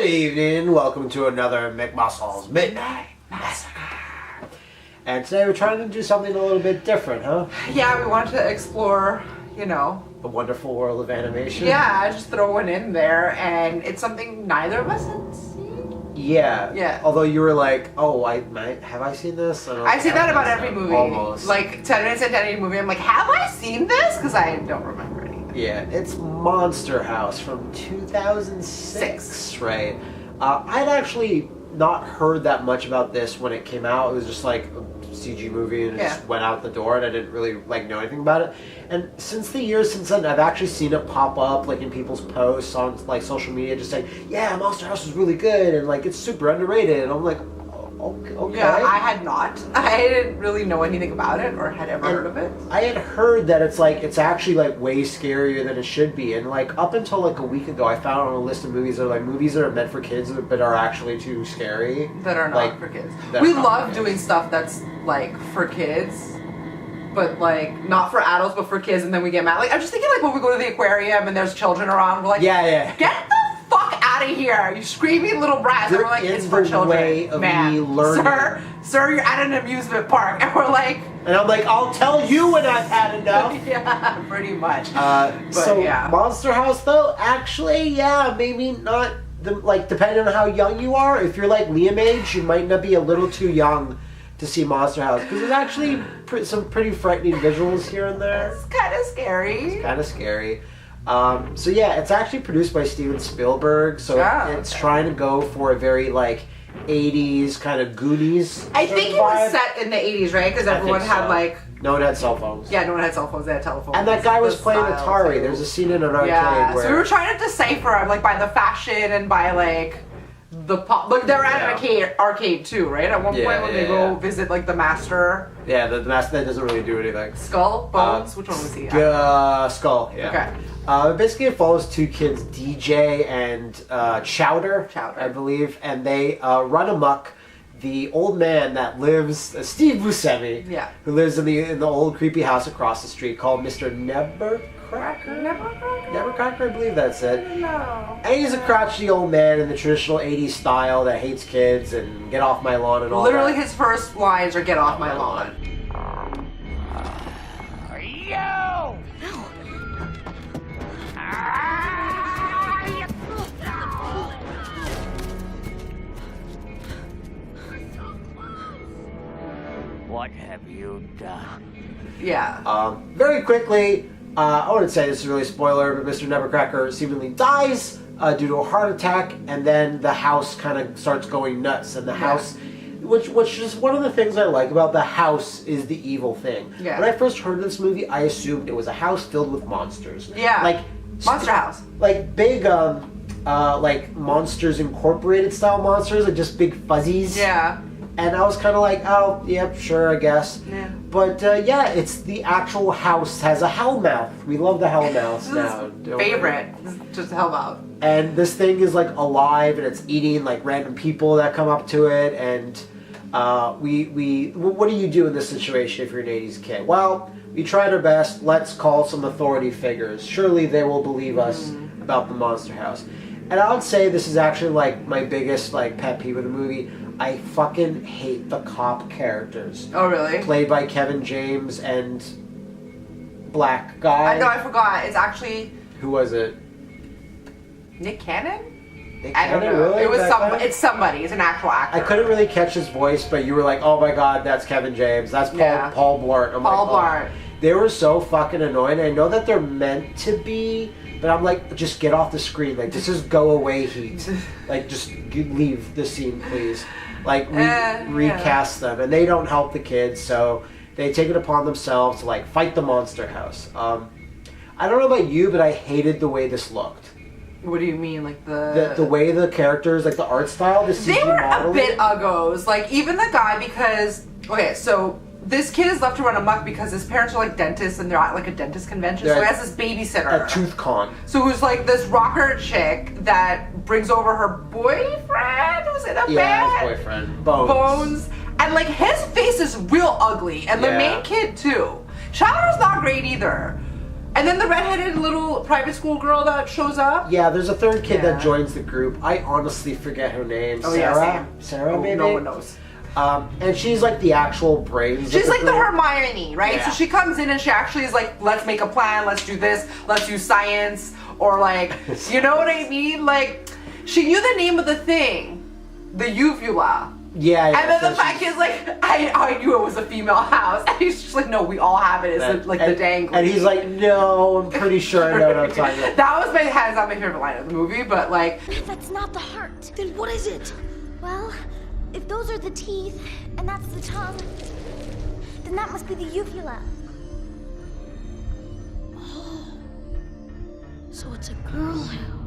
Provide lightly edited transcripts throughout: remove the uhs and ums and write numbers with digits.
Good evening, welcome to another McMuscles Midnight Massacre. And today we're trying to do something a little bit different, huh? Yeah, we wanted to explore, The wonderful world of animation. Yeah, just throw one in there, and it's something neither of us had seen. Yeah. Although you were like, oh, have I seen this? I say that about every movie. Almost. Like, 10 minutes into any movie, I'm like, have I seen this? Because I don't remember anything. Yeah, it's Monster House from 2006, right? I'd actually not heard that much about this when it came out. It was just like a CG movie and it just went out the door, and I didn't really know anything about it. And since the years since then, I've actually seen it pop up in people's posts on social media, just saying, yeah, Monster House is really good and it's super underrated. And I'm like, okay. Yeah, I had not. I didn't really know anything about it or had ever heard of it. I had heard that it's actually way scarier than it should be. And up until a week ago, I found on a list of movies that are movies that are meant for kids but are actually too scary. That are not for kids. We love doing stuff that's for kids, but not for adults, but for kids, and then we get mad. I'm just thinking when we go to the aquarium and there's children around, we're like, yeah. Get the fuck out of here, you screaming little brats. And we're like, it's for children. Way of me learning. Sir, you're at an amusement park. And we're like... And I'm like, I'll tell you when I've had enough. Yeah, pretty much. Monster House, though, actually, maybe not, depending on how young you are. If you're Liam age, you might not be a little too young to see Monster House. Because there's actually some pretty frightening visuals here and there. It's kind of scary. It's actually produced by Steven Spielberg, so it's trying to go for a very 80s kind of Goonies. I think it was set in the 80s, right? Because everyone had no one had cell phones. Yeah, no one had cell phones. They had telephones. And that guy was playing Atari. There's a scene in an arcade where... So we were trying to decipher him, by the fashion and by the pop. They're at an arcade too, right? At one point when they go visit the master. Yeah, the master that doesn't really do anything. Skull? Bones? Which one was he? Skull, yeah. Okay. Basically it follows two kids, DJ and Chowder, I believe, and they run amok. The old man that lives, Steve Buscemi, who lives in the old creepy house across the street called Mr. Nevercracker, I believe that's it. No. And he's a crotchety old man in the traditional 80s style that hates kids and get off my lawn and all Literally that. his first lines are get off my lawn. Yo! What have you done? Yeah. Very quickly, I wouldn't say this is really a spoiler, but Mr. Nevercracker seemingly dies due to a heart attack, and then the house kind of starts going nuts. And the house, which is one of the things I like about the house, is the evil thing. Yeah. When I first heard of this movie, I assumed it was a house filled with monsters. Yeah. Monster House. Big, Monsters Incorporated style monsters, just big fuzzies. Yeah. And I was kind of oh, yep, sure, I guess. Yeah. But, it's the actual house has a hellmouth. We love the hellmouths now. Favorite. Just hellmouth. And this thing is, alive, and it's eating, random people that come up to it. And what do you do in this situation if you're an 80s kid? Well, we tried our best. Let's call some authority figures. Surely they will believe us about the Monster House. And I would say this is actually, my biggest, pet peeve of the movie. I fucking hate the cop characters. Oh, really? Played by Kevin James and black guy. No, I forgot. It's actually... Who was it? Nick Cannon? Nick I don't Cannon, know. really? It was somebody. It's somebody. It's an actual actor. I couldn't really catch his voice, but you were like, oh my god, that's Kevin James. That's Paul Blart. I'm Paul Blart. They were so fucking annoying. I know that they're meant to be... But I'm just get off the screen. This is go away heat. Just leave the scene, please. Recast them. And they don't help the kids, so they take it upon themselves to, fight the Monster House. I don't know about you, but I hated the way this looked. What do you mean? The way the characters, the art style, the CG They were modeling. a bit uggos. Even the guy, because... Okay, so... This kid is left to run amok because his parents are dentists and they're at a dentist convention, so he has this babysitter. A tooth con. So who's this rocker chick that brings over her boyfriend who's in a band. Yeah, his boyfriend. Bones. And his face is real ugly. And the main kid too. Chowder's not great either. And then the redheaded little private school girl that shows up. Yeah, there's a third kid that joins the group. I honestly forget her name. Oh, Sarah? yeah, Sarah, maybe? No one knows. And she's like the actual brains. She's like the Hermione, right? Yeah. So she comes in and she actually is like, let's make a plan, let's do this, let's do science, or like, you know what I mean? Like, she knew the name of the thing, the uvula. Yeah, and then the fact is, like, I knew it was a female house. And he's just like, no, we all have it. It's like the dangly. And he's like, no, I'm pretty sure I know what I'm talking about. That was hands down my favorite line of the movie, but like... That's not the heart. Then what is it? Well, if those are the teeth, and that's the tongue, then that must be the uvula. Oh. So it's a girl house.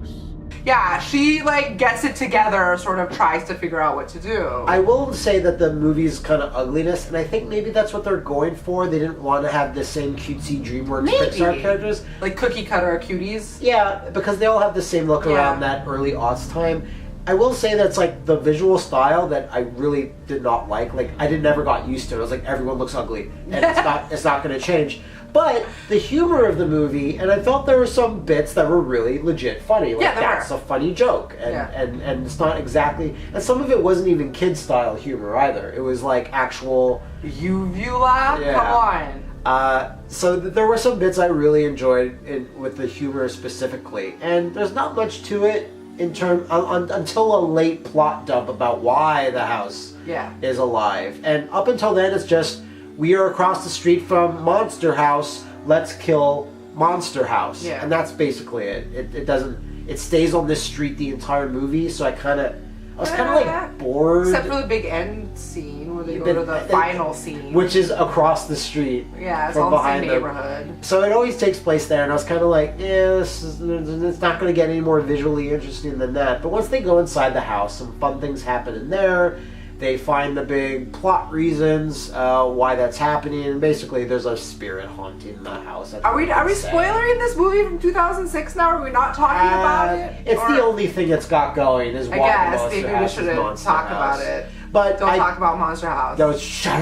Yeah, she like gets it together, sort of tries to figure out what to do. I will say that the movie's kind of ugliness, and I think maybe that's what they're going for. They didn't want to have the same cutesy DreamWorks Pixar characters. Like cookie cutter cuties. Yeah, because they all have the same look around that early aughts time. I will say that's like the visual style that I really did not like. Like I never got used to it. I was like, everyone looks ugly, and it's not going to change. But the humor of the movie, and I felt there were some bits that were really legit funny. Like that's a funny joke, and it's not exactly. And some of it wasn't even kid style humor either. It was like actual uvula. Yeah. Come on. So there were some bits I really enjoyed with the humor specifically, and there's not much to it in until a late plot dump about why the house is alive, and up until then it's just. We are across the street from Monster House. Let's kill Monster House. Yeah. And that's basically it. It doesn't. It stays on this street the entire movie. So I was kind of like bored. Except for the big end scene where they go to the final scene, which is across the street. Yeah, it's all the same neighborhood. So it always takes place there, and I was kind of like, it's not going to get any more visually interesting than that. But once they go inside the house, some fun things happen in there. They find the big plot reasons why that's happening, and basically there's a spirit haunting the house. Are we spoiling this movie from 2006 now? Are we not talking about it? It's the only thing it's got going is why the Monster House is maybe we shouldn't talk about it. But don't talk about Monster House. No, shut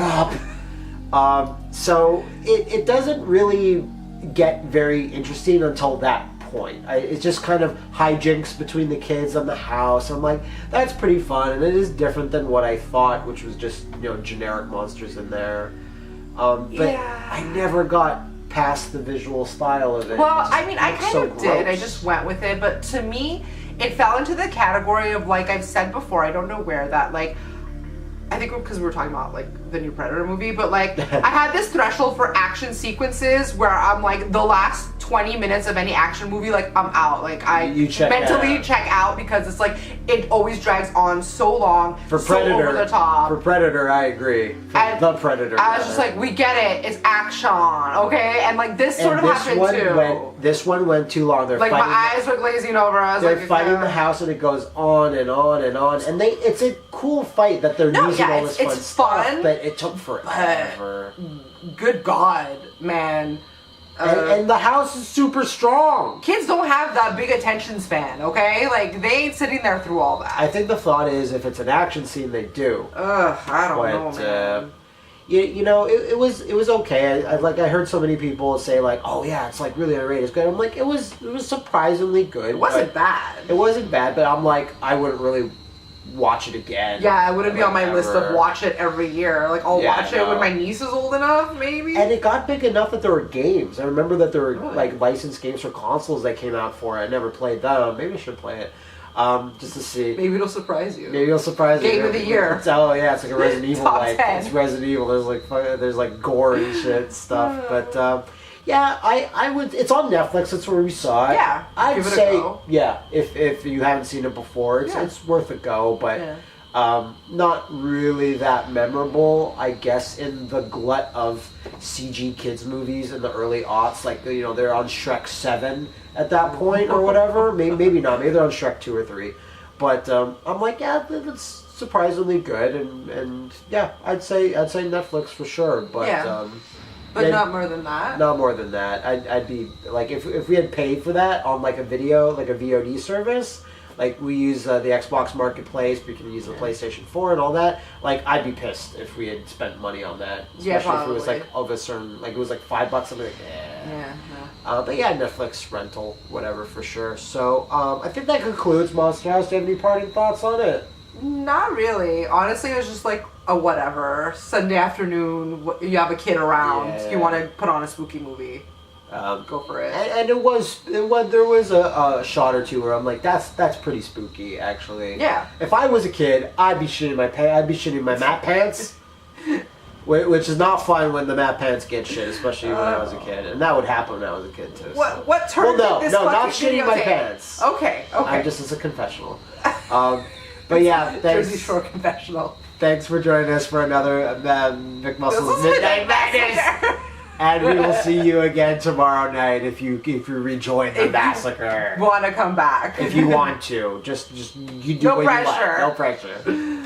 up. So it doesn't really get very interesting until that point. It's just kind of hijinks between the kids and the house. I'm like, that's pretty fun, and it is different than what I thought, which was just generic monsters in there. But I never got past the visual style of it. Well, I mean, I kind of did. I just went with it, but to me, it fell into the category of, like I've said before, I don't know where, that like I think because we were talking about like the new Predator movie, but like I had this threshold for action sequences where I'm like the last 20 minutes of any action movie, like I'm out. Like I mentally check out because it's like it always drags on so long, for so Predator, over the top. For Predator, I agree. The Predator. I was just like, we get it. It's action, okay? And like this sort of happened too. This one went too long. They're like my eyes were glazing over. I was they're fighting the house, and it goes on and on and on. And it's a cool fight that they're using all this fun stuff, but it took forever. Good God, man. And the house is super strong. Kids don't have that big attention span, okay? Like, they ain't sitting there through all that. I think the thought is if it's an action scene, they do. I don't know, man. It was okay. I heard so many people say like, oh yeah, it's like really underrated. It's good. I'm like, it was surprisingly good. It wasn't bad. It wasn't bad, but I'm like, I wouldn't really watch it again. Yeah, it wouldn't be on my list of watch it every year. Like, I'll watch it when my niece is old enough, maybe. And it got big enough that there were games. I remember that there were like licensed games for consoles that came out for it. I never played them. Maybe I should play it. Just to see. Maybe it'll surprise you. Maybe it'll surprise you. Game of the year. It's like a Resident Evil. Top 10. It's Resident Evil. There's like gore and shit stuff. But yeah, I would. It's on Netflix. That's where we saw it. Yeah, I'd say if you haven't seen it before, it's worth a go. But not really that memorable, I guess, in the glut of CG kids movies in the early aughts. Like they're on Shrek 7 at that point or whatever. Maybe not. Maybe they're on Shrek 2 or 3. But I'm like, yeah, that's surprisingly good, and yeah, I'd say Netflix for sure. But but not more than that. Not more than that. I'd be like, if we had paid for that on like a video, like a VOD service, like we use the Xbox Marketplace, we can use the PlayStation 4 and all that. Like, I'd be pissed if we had spent money on that, especially if it was like of a certain, like it was like $5. I'm like, yeah. But yeah, Netflix rental, whatever, for sure. So I think that concludes Monster House. Do you have any parting thoughts on it? Not really. Honestly, it was just like a whatever. Sunday afternoon, you have a kid around, you want to put on a spooky movie. Go for it. And there was a shot or two where I'm like, that's pretty spooky, actually. Yeah. If I was a kid, I'd be shitting my Matt pants. Which is not fun when the Matt pants get shit, especially when I was a kid, and that would happen when I was a kid too. So. What turned this not fucking shitting my videotape? pants. Okay. Just as a confessional. But yeah, thanks. Jersey Shore confessional. Thanks for joining us for another McMuscles Midnight Madness. And we will see you again tomorrow night if you rejoin the massacre. Want to come back? If you want to, just you do no what pressure. you want. No pressure.